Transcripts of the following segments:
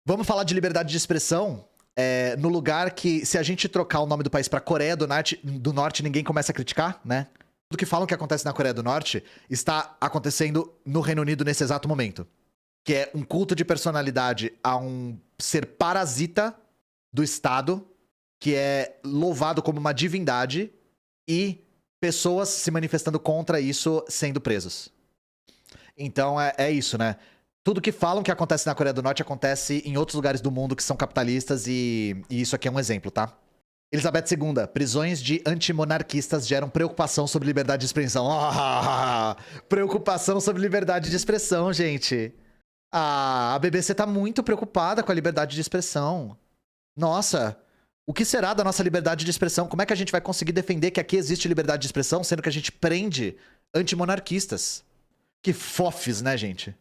Vamos falar de liberdade de expressão no lugar que, se a gente trocar o nome do país pra Coreia do Norte, ninguém começa a criticar, né? Tudo que falam que acontece na Coreia do Norte está acontecendo no Reino Unido nesse exato momento. Que é um culto de personalidade a um ser parasita do Estado, que é louvado como uma divindade, e pessoas se manifestando contra isso sendo presos. Então é isso, né? Tudo que falam que acontece na Coreia do Norte acontece em outros lugares do mundo que são capitalistas e isso aqui é um exemplo, tá? Elizabeth II, prisões de antimonarquistas geram preocupação sobre liberdade de expressão. Preocupação sobre liberdade de expressão, gente. A BBC tá muito preocupada com a liberdade de expressão. Nossa, o que será da nossa liberdade de expressão? Como é que a gente vai conseguir defender que aqui existe liberdade de expressão, sendo que a gente prende antimonarquistas? Que fofes, né, gente?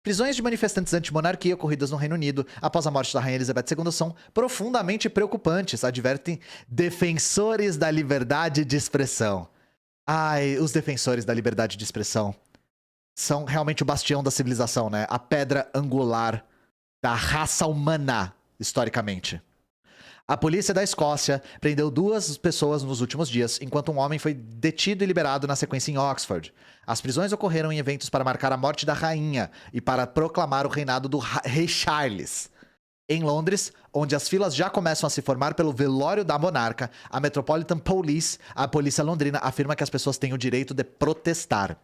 Prisões de manifestantes anti-monarquia ocorridas no Reino Unido após a morte da Rainha Elizabeth II são profundamente preocupantes, advertem defensores da liberdade de expressão. Ai, os defensores da liberdade de expressão são realmente o bastião da civilização, né? A pedra angular da raça humana, historicamente. A polícia da Escócia prendeu 2 pessoas nos últimos dias, enquanto um homem foi detido e liberado na sequência em Oxford. As prisões ocorreram em eventos para marcar a morte da rainha e para proclamar o reinado do rei Charles. Em Londres, onde as filas já começam a se formar pelo velório da monarca, a Metropolitan Police, a polícia londrina, afirma que as pessoas têm o direito de protestar.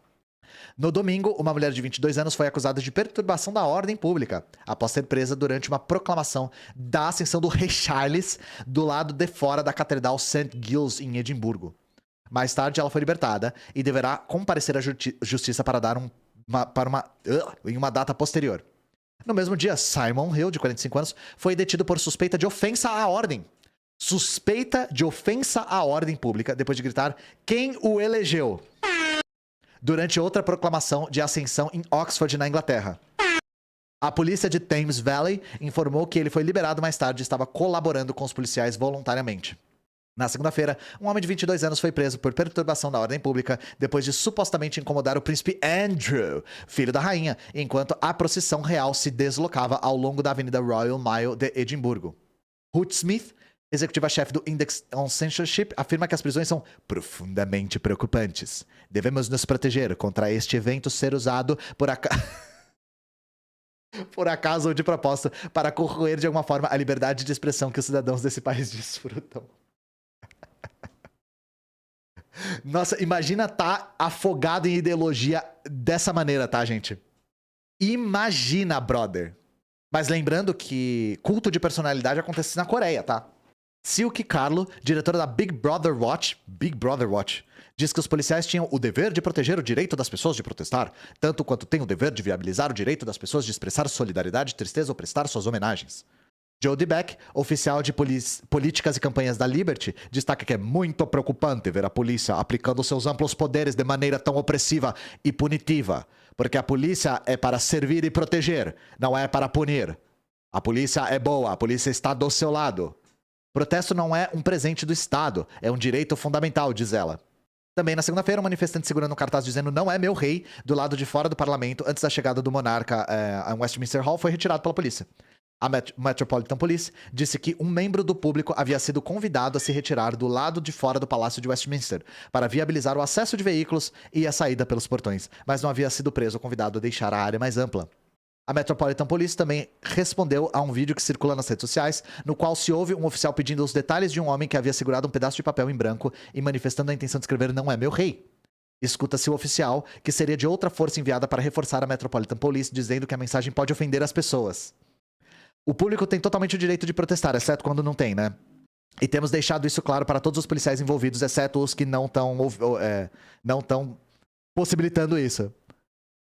No domingo, uma mulher de 22 anos foi acusada de perturbação da ordem pública, após ser presa durante uma proclamação da ascensão do rei Charles do lado de fora da Catedral St. Giles, em Edimburgo. Mais tarde, ela foi libertada e deverá comparecer à justiça para dar em uma data posterior. No mesmo dia, Simon Hill, de 45 anos, foi detido por suspeita de ofensa à ordem. Suspeita de ofensa à ordem pública, depois de gritar quem o elegeu durante outra proclamação de ascensão em Oxford, na Inglaterra. A polícia de Thames Valley informou que ele foi liberado mais tarde e estava colaborando com os policiais voluntariamente. Na segunda-feira, um homem de 22 anos foi preso por perturbação da ordem pública depois de supostamente incomodar o príncipe Andrew, filho da rainha, enquanto a procissão real se deslocava ao longo da Avenida Royal Mile de Edimburgo. Ruth Smith, executiva-chefe do Index on Censorship, afirma que as prisões são profundamente preocupantes. Devemos nos proteger contra este evento ser usado por acaso ou de propósito para corroer de alguma forma a liberdade de expressão que os cidadãos desse país desfrutam. Nossa, imagina tá afogado em ideologia dessa maneira, tá, gente? Imagina, brother. Mas lembrando que culto de personalidade acontece na Coreia, tá? Silke Carlo, diretora da Big Brother Watch, diz que os policiais tinham o dever de proteger o direito das pessoas de protestar, tanto quanto têm o dever de viabilizar o direito das pessoas de expressar solidariedade, tristeza ou prestar suas homenagens. Jody Beck, oficial de políticas e campanhas da Liberty, destaca que é muito preocupante ver a polícia aplicando seus amplos poderes de maneira tão opressiva e punitiva, porque a polícia é para servir e proteger, não é para punir. A polícia é boa, a polícia está do seu lado. Protesto não é um presente do Estado, é um direito fundamental, diz ela. Também na segunda-feira, um manifestante segurando um cartaz dizendo "Não é meu rei" do lado de fora do parlamento antes da chegada do monarca em Westminster Hall foi retirado pela polícia. A Metropolitan Police disse que um membro do público havia sido convidado a se retirar do lado de fora do Palácio de Westminster para viabilizar o acesso de veículos e a saída pelos portões, mas não havia sido preso ou convidado a deixar a área mais ampla. A Metropolitan Police também respondeu a um vídeo que circula nas redes sociais, no qual se ouve um oficial pedindo os detalhes de um homem que havia segurado um pedaço de papel em branco e manifestando a intenção de escrever "Não é meu rei". Escuta-se o oficial, que seria de outra força enviada para reforçar a Metropolitan Police, dizendo que a mensagem pode ofender as pessoas. O público tem totalmente o direito de protestar, exceto quando não tem, né? E temos deixado isso claro para todos os policiais envolvidos, exceto os que não estão possibilitando isso.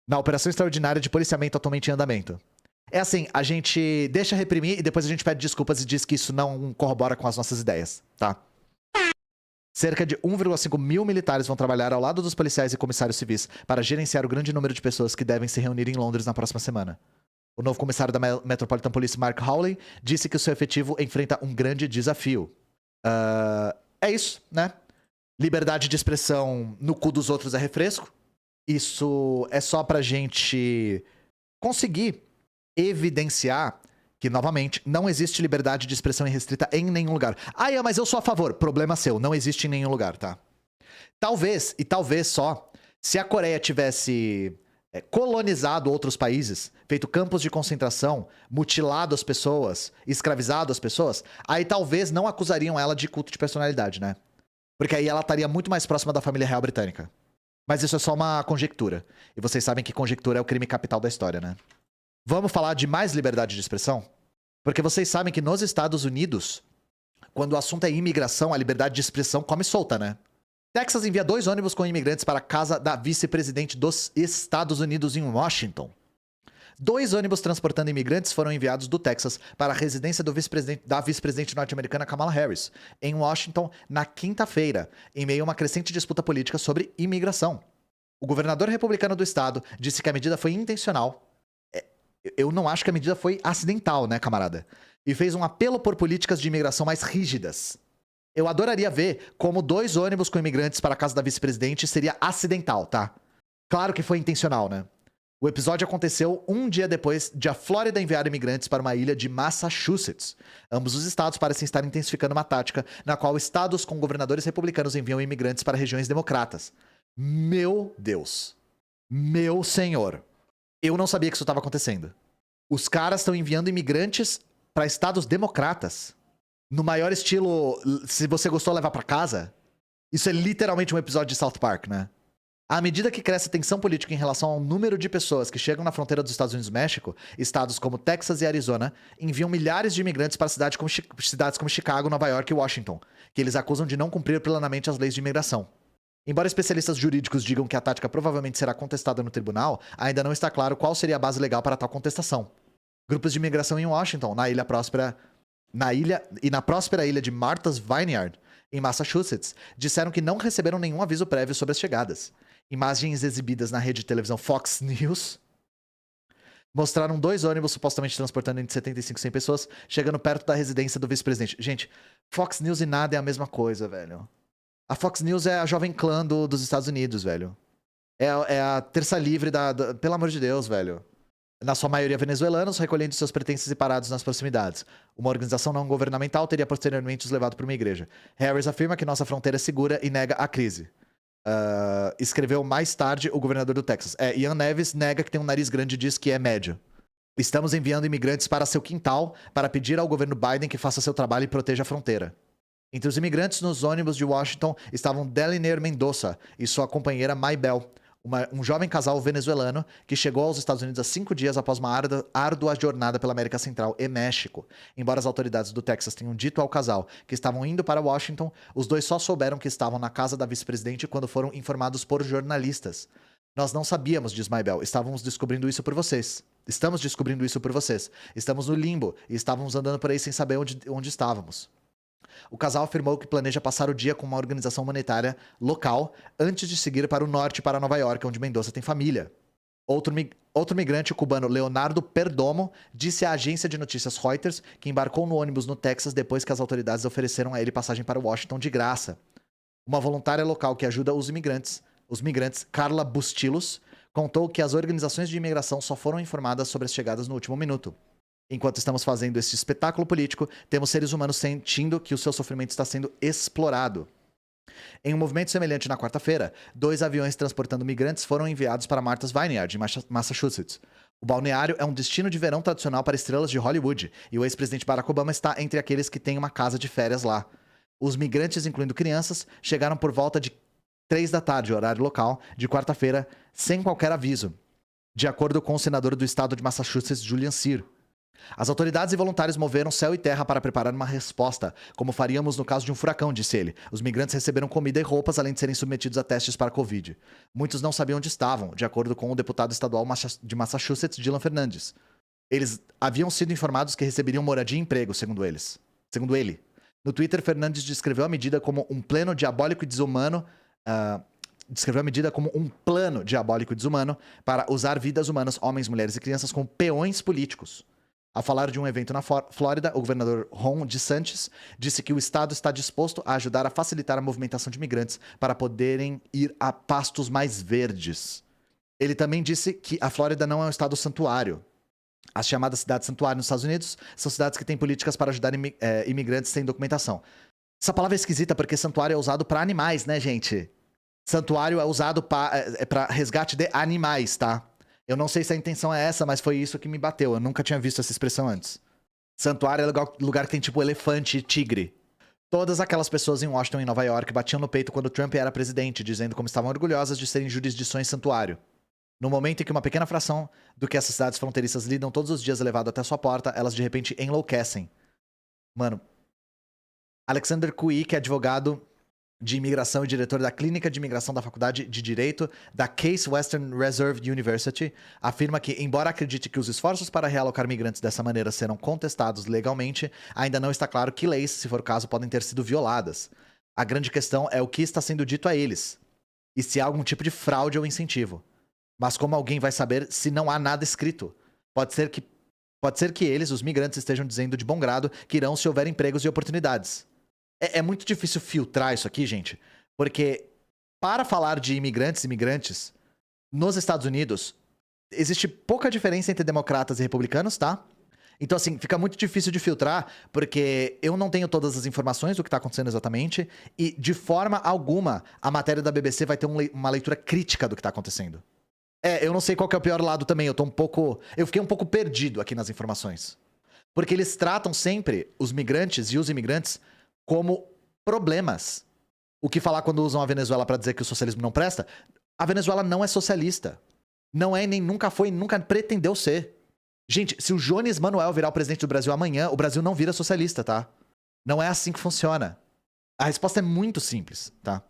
Na operação extraordinária de policiamento atualmente em andamento. É assim, a gente deixa reprimir e depois a gente pede desculpas e diz que isso não corrobora com as nossas ideias, tá? Cerca de 1,5 mil militares vão trabalhar ao lado dos policiais e comissários civis para gerenciar o grande número de pessoas que devem se reunir em Londres na próxima semana. O novo comissário da Metropolitan Police, Mark Hawley, disse que o seu efetivo enfrenta um grande desafio. É isso, né? Liberdade de expressão no cu dos outros é refresco. Isso é só pra gente conseguir evidenciar que, novamente, não existe liberdade de expressão irrestrita em nenhum lugar. Ah, mas eu sou a favor. Problema seu, não existe em nenhum lugar, tá? Talvez, e talvez só, se a Coreia tivesse colonizado outros países, feito campos de concentração, mutilado as pessoas, escravizado as pessoas, aí talvez não acusariam ela de culto de personalidade, né? Porque aí ela estaria muito mais próxima da família real britânica. Mas isso é só uma conjectura. E vocês sabem que conjectura é o crime capital da história, né? Vamos falar de mais liberdade de expressão? Porque vocês sabem que nos Estados Unidos, quando o assunto é imigração, a liberdade de expressão come solta, né? Texas envia 2 ônibus com imigrantes para a casa da vice-presidente dos Estados Unidos em Washington. 2 ônibus transportando imigrantes foram enviados do Texas para a residência da vice-presidente norte-americana Kamala Harris, em Washington, na quinta-feira, em meio a uma crescente disputa política sobre imigração. O governador republicano do estado disse que a medida foi intencional. Eu não acho que a medida foi acidental, né, camarada? E fez um apelo por políticas de imigração mais rígidas. Eu adoraria ver como 2 ônibus com imigrantes para a casa da vice-presidente seria acidental, tá? Claro que foi intencional, né? O episódio aconteceu um dia depois de a Flórida enviar imigrantes para uma ilha de Massachusetts. Ambos os estados parecem estar intensificando uma tática na qual estados com governadores republicanos enviam imigrantes para regiões democratas. Meu Deus. Meu senhor. Eu não sabia que isso estava acontecendo. Os caras estão enviando imigrantes para estados democratas. No maior estilo, se você gostou, levar para casa. Isso é literalmente um episódio de South Park, né? À medida que cresce a tensão política em relação ao número de pessoas que chegam na fronteira dos Estados Unidos e México, estados como Texas e Arizona enviam milhares de imigrantes para cidades como Chicago, Nova York e Washington, que eles acusam de não cumprir plenamente as leis de imigração. Embora especialistas jurídicos digam que a tática provavelmente será contestada no tribunal, ainda não está claro qual seria a base legal para tal contestação. Grupos de imigração em Washington, na próspera ilha de Martha's Vineyard, em Massachusetts, disseram que não receberam nenhum aviso prévio sobre as chegadas. Imagens exibidas na rede de televisão Fox News mostraram 2 ônibus supostamente transportando entre 75 e 100 pessoas, chegando perto da residência do vice-presidente. Gente, Fox News e nada é a mesma coisa, velho. A Fox News é a Jovem Clã dos Estados Unidos, velho. É a terça livre pelo amor de Deus, velho. Na sua maioria venezuelanos, recolhendo seus pertences e parados nas proximidades. Uma organização não governamental teria posteriormente os levado para uma igreja. Harris afirma que nossa fronteira é segura e nega a crise. Escreveu mais tarde o governador do Texas. Ian Neves nega que tem um nariz grande e diz que é médio. Estamos enviando imigrantes para seu quintal para pedir ao governo Biden que faça seu trabalho e proteja a fronteira. Entre os imigrantes nos ônibus de Washington estavam Deliner Mendoza e sua companheira Maybell, um jovem casal venezuelano que chegou aos Estados Unidos há 5 dias após uma árdua jornada pela América Central e México. Embora as autoridades do Texas tenham dito ao casal que estavam indo para Washington, os dois só souberam que estavam na casa da vice-presidente quando foram informados por jornalistas. Nós não sabíamos, diz Maybell. Estamos descobrindo isso por vocês. Estamos no limbo e estávamos andando por aí sem saber onde estávamos. O casal afirmou que planeja passar o dia com uma organização humanitária local antes de seguir para o norte, para Nova York, onde Mendoza tem família. Outro migrante cubano, Leonardo Perdomo, disse à agência de notícias Reuters que embarcou no ônibus no Texas depois que as autoridades ofereceram a ele passagem para Washington de graça. Uma voluntária local que ajuda os migrantes, Carla Bustillos, contou que as organizações de imigração só foram informadas sobre as chegadas no último minuto. Enquanto estamos fazendo esse espetáculo político, temos seres humanos sentindo que o seu sofrimento está sendo explorado. Em um movimento semelhante na quarta-feira, 2 aviões transportando migrantes foram enviados para Martha's Vineyard, em Massachusetts. O balneário é um destino de verão tradicional para estrelas de Hollywood, e o ex-presidente Barack Obama está entre aqueles que têm uma casa de férias lá. Os migrantes, incluindo crianças, chegaram por volta de 3 da tarde, horário local, de quarta-feira, sem qualquer aviso, de acordo com o senador do estado de Massachusetts, Julian Cyr. As autoridades e voluntários moveram céu e terra para preparar uma resposta, como faríamos no caso de um furacão, disse ele. Os migrantes receberam comida e roupas, além de serem submetidos a testes para a Covid. Muitos não sabiam onde estavam, de acordo com o deputado estadual de Massachusetts, Dylan Fernandes. Eles haviam sido informados que receberiam moradia e emprego, segundo ele. No Twitter, Fernandes descreveu a medida como um plano diabólico e desumano para usar vidas humanas, homens, mulheres e crianças, como peões políticos. Ao falar de um evento na Flórida, o governador Ron DeSantis disse que o estado está disposto a ajudar a facilitar a movimentação de imigrantes para poderem ir a pastos mais verdes. Ele também disse que a Flórida não é um estado santuário. As chamadas cidades santuário nos Estados Unidos são cidades que têm políticas para ajudar imigrantes sem documentação. Essa palavra é esquisita porque santuário é usado para animais, né, gente? Santuário é usado para resgate de animais, tá? Eu não sei se a intenção é essa, mas foi isso que me bateu. Eu nunca tinha visto essa expressão antes. Santuário é lugar que tem tipo elefante e tigre. Todas aquelas pessoas em Washington e Nova York batiam no peito quando Trump era presidente, dizendo como estavam orgulhosas de serem jurisdições santuário. No momento em que uma pequena fração do que essas cidades fronteiriças lidam todos os dias é levado até sua porta, elas de repente enlouquecem. Mano, Alexander Cui, que é advogado de imigração e diretor da Clínica de Imigração da Faculdade de Direito da Case Western Reserve University, afirma que, embora acredite que os esforços para realocar migrantes dessa maneira serão contestados legalmente, ainda não está claro que leis, se for o caso, podem ter sido violadas. A grande questão é o que está sendo dito a eles, e se há algum tipo de fraude ou incentivo. Mas como alguém vai saber se não há nada escrito? Pode ser que eles, os migrantes, estejam dizendo de bom grado que irão se houver empregos e oportunidades. É muito difícil filtrar isso aqui, gente, porque para falar de imigrantes e imigrantes, nos Estados Unidos, existe pouca diferença entre democratas e republicanos, tá? Então, assim, fica muito difícil de filtrar, porque eu não tenho todas as informações do que tá acontecendo exatamente, e de forma alguma a matéria da BBC vai ter uma leitura crítica do que tá acontecendo. Eu não sei qual que é o pior lado também, eu fiquei um pouco perdido aqui nas informações. Porque eles tratam sempre os migrantes e os imigrantes como problemas. O que falar quando usam a Venezuela pra dizer que o socialismo não presta? A Venezuela não é socialista. Não é, nem nunca foi, nunca pretendeu ser. Gente, se o Jones Manuel virar o presidente do Brasil amanhã, o Brasil não vira socialista, tá? Não é assim que funciona. A resposta é muito simples, tá?